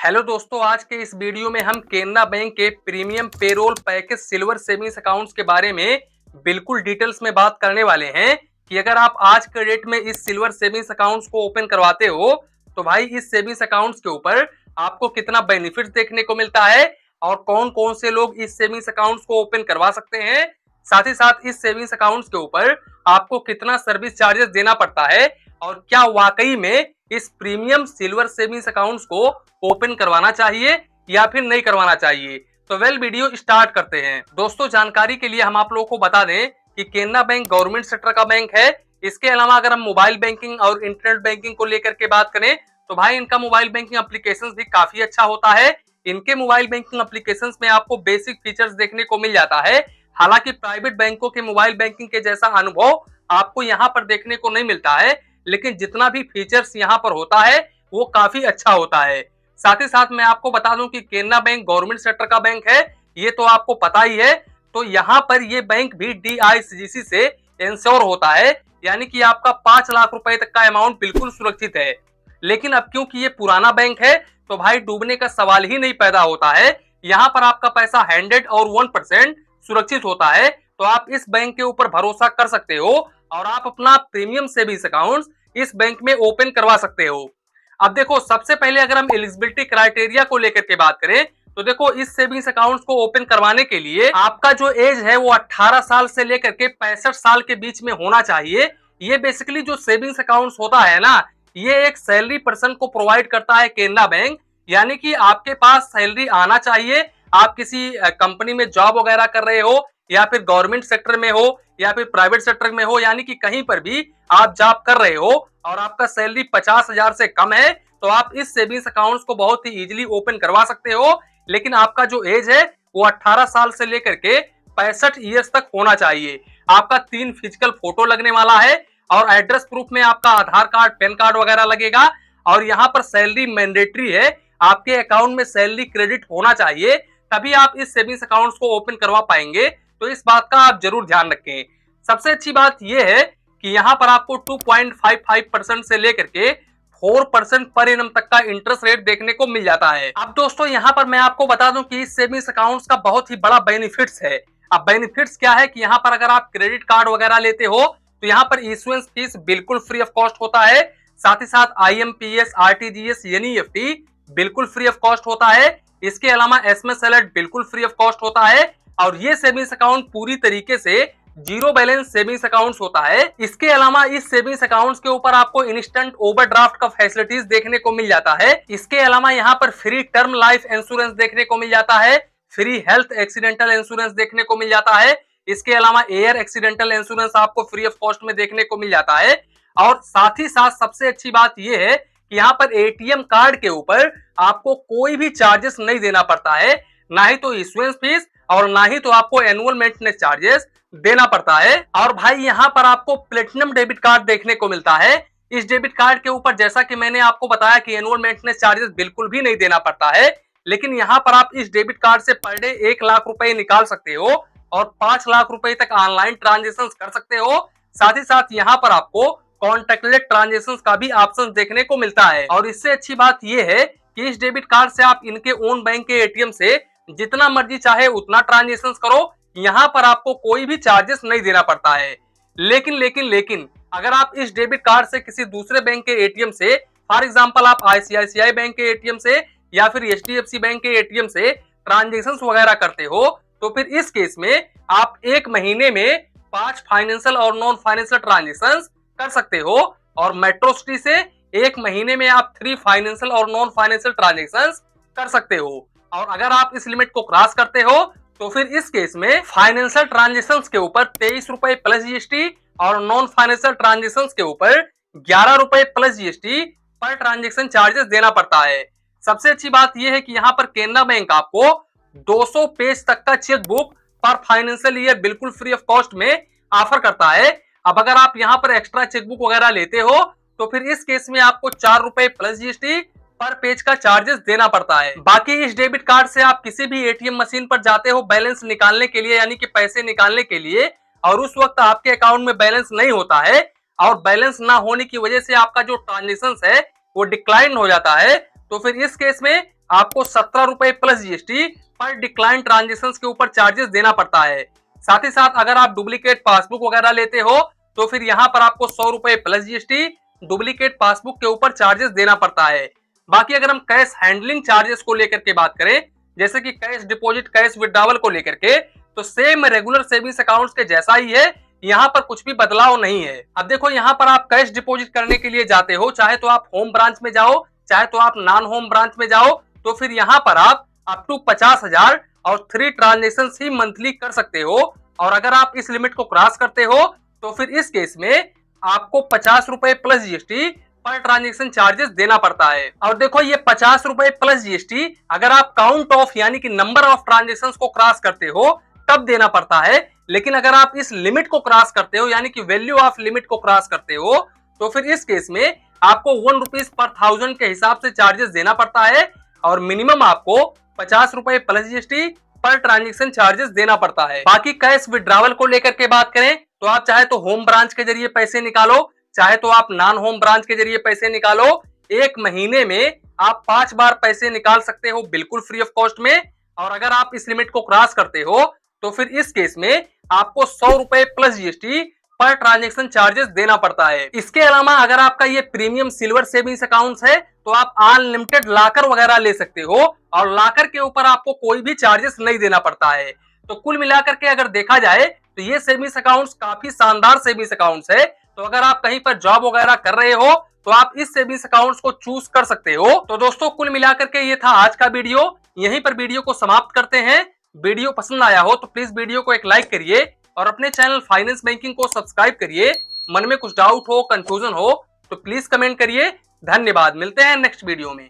Hello दोस्तों, आज के इस वीडियो में हम केनरा बैंक के premium payroll package silver savings accounts के बारे में बिल्कुल डिटेल्स में बात करने वाले हैं कि अगर आप आज के डेट में इस सिल्वर सेविंग्स अकाउंट्स को ओपन करवाते हो तो भाई इस सेविंग्स अकाउंट्स के ऊपर आपको कितना बेनिफिट देखने को मिलता है और कौन कौन से लोग इस सेविंग्स अकाउंट्स को ओपन करवा सकते हैं। साथ ही साथ इस सेविंग्स अकाउंट्स के ऊपर आपको कितना सर्विस चार्जेस देना पड़ता है और क्या वाकई में इस प्रीमियम सिल्वर सेविंग्स अकाउंट्स को ओपन करवाना चाहिए या फिर नहीं करवाना चाहिए। तो वीडियो स्टार्ट करते हैं। दोस्तों, जानकारी के लिए हम आप लोगों को बता दें कि केनरा बैंक गवर्नमेंट सेक्टर का बैंक है। इसके अलावा अगर हम मोबाइल बैंकिंग और इंटरनेट बैंकिंग को लेकर के बात करें तो भाई इनका मोबाइल बैंकिंग एप्लीकेशन भी काफी अच्छा होता है। इनके मोबाइल बैंकिंग एप्लीकेशन में आपको बेसिक फीचर्स देखने को मिल जाता है। हालांकि प्राइवेट बैंकों के मोबाइल बैंकिंग के जैसा अनुभव आपको यहाँ पर देखने को नहीं मिलता है, लेकिन जितना भी फीचर्स यहाँ पर होता है वो काफी अच्छा होता है। साथ ही साथ मैं आपको बता दूं कि केनरा बैंक गवर्नमेंट सेक्टर का बैंक है, ये तो आपको पता ही है। तो यहाँ पर ये बैंक भी DICGC से इंश्योर होता है, यानी कि आपका 5 लाख रुपए तक का अमाउंट बिल्कुल सुरक्षित है। लेकिन अब क्योंकि ये पुराना बैंक है तो भाई डूबने का सवाल ही नहीं पैदा होता है। यहाँ पर आपका पैसा 100 और 1% सुरक्षित होता है। तो आप इस बैंक के ऊपर भरोसा कर सकते हो और आप अपना प्रीमियम सेविंग्स अकाउंट इस बैंक में ओपन करवा सकते हो। अब देखो, सबसे पहले अगर हम एलिजिबिलिटी क्राइटेरिया को लेकर के बात करें तो देखो, इस सेविंग्स अकाउंट्स को ओपन करवाने के लिए आपका जो एज है वो 18 साल से लेकर के 65 साल के बीच में होना चाहिए। ये बेसिकली जो सेविंग्स अकाउंट्स होता है ना, ये एक सैलरी पर्सन को प्रोवाइड करता है केनरा बैंक, यानी कि आपके पास सैलरी आना चाहिए। आप किसी कंपनी में जॉब वगैरह कर रहे हो या फिर गवर्नमेंट सेक्टर में हो या फिर प्राइवेट सेक्टर में हो, यानी कि कहीं पर भी आप जॉब कर रहे हो और आपका सैलरी 50,000 से कम है तो आप इस सेविंग्स अकाउंट्स को बहुत ही इजीली ओपन करवा सकते हो। लेकिन आपका जो एज है वो 18 साल से लेकर के 65 ईयर्स तक होना चाहिए। आपका 3 फिजिकल फोटो लगने वाला है और एड्रेस प्रूफ में आपका आधार कार्ड, पैन कार्ड वगैरह लगेगा। और यहाँ पर सैलरी मैंडेटरी है, आपके अकाउंट में सैलरी क्रेडिट होना चाहिए, तभी आप इस सेविंग्स अकाउंट्स को ओपन करवा पाएंगे। तो इस बात का आप जरूर ध्यान रखें। सबसे अच्छी बात यह है कि यहाँ पर आपको 2.55% से लेकर के 4% पर एनम तक का इंटरेस्ट रेट देखने को मिल जाता है। अब दोस्तों, यहाँ पर मैं आपको बता दूं कि इस सेविंग्स अकाउंट्स का बहुत ही बड़ा बेनिफिट्स है। अब बेनिफिट्स क्या है कि यहाँ पर अगर आप क्रेडिट कार्ड वगैरह लेते हो तो यहाँ पर इशुएंस फीस बिल्कुल फ्री ऑफ कॉस्ट होता है। साथ ही साथ IMPS, RTGS, NEFT बिल्कुल फ्री ऑफ कॉस्ट होता है। इसके अलावा SMS अलर्ट बिल्कुल फ्री ऑफ कॉस्ट होता है। और ये सेविंग्स अकाउंट पूरी तरीके से जीरो बैलेंस सेविंग्स अकाउंट्स होता है। इसके अलावा इस सेविंग्स अकाउंट्स के ऊपर आपको इंस्टेंट ओवरड्राफ्ट का फैसिलिटीज देखने को मिल जाता है। इसके अलावा यहाँ पर फ्री टर्म लाइफ इंश्योरेंस देखने को मिल जाता है, फ्री हेल्थ एक्सीडेंटल इंश्योरेंस देखने को मिल जाता है। इसके अलावा एयर एक्सीडेंटल इंश्योरेंस आपको फ्री ऑफ कॉस्ट में देखने को मिल जाता है। और साथ ही साथ सबसे अच्छी बात यह है कि यहाँ पर ATM कार्ड के ऊपर आपको कोई भी चार्जेस नहीं देना पड़ता है, ना ही तो इशुएंस फीस और ना ही तो आपको एनुअल मेंटेनेंस चार्जेस देना पड़ता है। और भाई यहाँ पर आपको प्लेटिनम डेबिट कार्ड देखने को मिलता है। इस डेबिट कार्ड के ऊपर जैसा कि मैंने आपको बताया कि एनुअल मेंटेनेंस चार्जेस बिल्कुल भी नहीं देना पड़ता है, लेकिन यहाँ पर आप इस डेबिट कार्ड से पर डे 1 लाख रुपए निकाल सकते हो और 5 लाख रुपए तक ऑनलाइन ट्रांजेक्शन कर सकते हो। साथ ही साथ यहाँ पर आपको कॉन्टैक्टलेस ट्रांजेक्शन का भी ऑप्शन देखने को मिलता है। और इससे अच्छी बात यह है कि इस डेबिट कार्ड से आप इनके ओन बैंक के ATM से जितना मर्जी चाहे उतना ट्रांजेक्शन करो, यहाँ पर आपको कोई भी चार्जेस नहीं देना पड़ता है। लेकिन अगर आप इस डेबिट कार्ड से किसी दूसरे बैंक के ATM से, फॉर एग्जांपल आप ICICI बैंक के ATM से या फिर HDFC बैंक के ATM से ट्रांजेक्शन वगैरह करते हो तो फिर इस केस में आप 1 महीने में 5 फाइनेंशियल और नॉन फाइनेंशियल ट्रांजेक्शन कर सकते हो। और मेट्रो सिटी से 1 महीने में आप 3 फाइनेंशियल और नॉन फाइनेंशियल ट्रांजेक्शन कर सकते हो। और अगर आप इस लिमिट को क्रॉस करते हो तो फिर इस केस में फाइनेंशियल ट्रांजेक्शंस के ऊपर 23 रुपए प्लस GST और नॉन फाइनेंशियल ट्रांजेक्शंस के ऊपर 11 रुपए plus GST per transaction charges देना पड़ता है। सबसे अच्छी बात यह है कि यहाँ पर केनरा बैंक आपको 200 पेज तक का चेक बुक पर फाइनेंशियल ईयर बिल्कुल फ्री ऑफ कॉस्ट में ऑफर करता है। अब अगर आप यहाँ पर एक्स्ट्रा चेक बुक वगैरह लेते हो तो फिर इस केस में आपको 4 रुपए प्लस GST पर पेज का चार्जेस देना पड़ता है। बाकी इस डेबिट कार्ड से आप किसी भी ATM मशीन पर जाते हो बैलेंस निकालने के लिए, यानी कि पैसे निकालने के लिए, और उस वक्त आपके अकाउंट में बैलेंस नहीं होता है और बैलेंस ना होने की वजह से आपका जो ट्रांजेक्शन है वो डिक्लाइन हो जाता है, तो फिर इस केस में आपको 17 रुपए प्लस जीएसटी पर डिक्लाइन ट्रांजेक्शन के ऊपर चार्जेस देना पड़ता है। साथ ही साथ अगर आप डुप्लीकेट पासबुक वगैरह लेते हो तो फिर यहाँ पर आपको 100 रुपए प्लस जीएसटी डुप्लीकेट पासबुक के ऊपर चार्जेस देना पड़ता है। बाकी अगर हम कैश हैंडलिंग चार्जेस को लेकर के बात करें, जैसे कि कैश डिपॉजिट कैश विड्रॉवल को लेकर के, तो सेम रेगुलर सेविंग्स अकाउंट्स के जैसा ही है, यहाँ पर कुछ भी बदलाव नहीं है। अब देखो यहाँ पर आप कैश डिपॉजिट करने के लिए जाते हो, चाहे तो आप होम ब्रांच में जाओ चाहे तो आप नॉन होम ब्रांच में जाओ, तो फिर यहाँ पर आप अप टू 50,000 और 3 ट्रांजेक्शन ही मंथली कर सकते हो। और अगर आप इस लिमिट को क्रॉस करते हो तो फिर इस केस में आपको 50 रुपए plus GST per transaction charges देना पड़ता है। और देखो ये 50 रुपए प्लस जीएसटी अगर आप काउंट ऑफ यानी कि नंबर ऑफ ट्रांजेक्शन को क्रॉस करते हो तब देना पड़ता है, लेकिन अगर आप इस लिमिट को क्रॉस करते हो यानी कि वैल्यू ऑफ लिमिट को क्रॉस करते हो तो फिर इस केस में आपको 1 रुपीज पर 1000 के हिसाब से चार्जेस देना पड़ता है और मिनिमम आपको 50 रुपए plus GST per transaction charges देना पड़ता है। बाकी कैश विड्रॉवल को लेकर के बात करें तो आप चाहे तो होम ब्रांच के जरिए पैसे निकालो चाहे तो आप नॉन होम ब्रांच के जरिए पैसे निकालो, एक महीने में आप 5 बार पैसे निकाल सकते हो बिल्कुल फ्री ऑफ कॉस्ट में। और अगर आप इस लिमिट को क्रॉस करते हो तो फिर इस केस में आपको 100 रुपए plus GST per transaction charges देना पड़ता है। इसके अलावा अगर आपका ये प्रीमियम सिल्वर सेविंग्स अकाउंट है तो आप अनलिमिटेड लॉकर वगैरह ले सकते हो और लॉकर के ऊपर आपको कोई भी चार्जेस नहीं देना पड़ता है। तो कुल मिलाकर के अगर देखा जाए तो ये सेविंग्स अकाउंट्स काफी शानदार सेविंग्स अकाउंट्स है। तो अगर आप कहीं पर जॉब वगैरह कर रहे हो तो आप इस सेविंग्स अकाउंट्स को चूज कर सकते हो। तो दोस्तों कुल मिलाकर के ये था आज का वीडियो, यहीं पर वीडियो को समाप्त करते हैं। वीडियो पसंद आया हो तो प्लीज वीडियो को एक लाइक करिए और अपने चैनल फाइनेंस बैंकिंग को सब्सक्राइब करिए। मन में कुछ डाउट हो कंफ्यूजन हो तो प्लीज कमेंट करिए। धन्यवाद, मिलते हैं नेक्स्ट वीडियो में।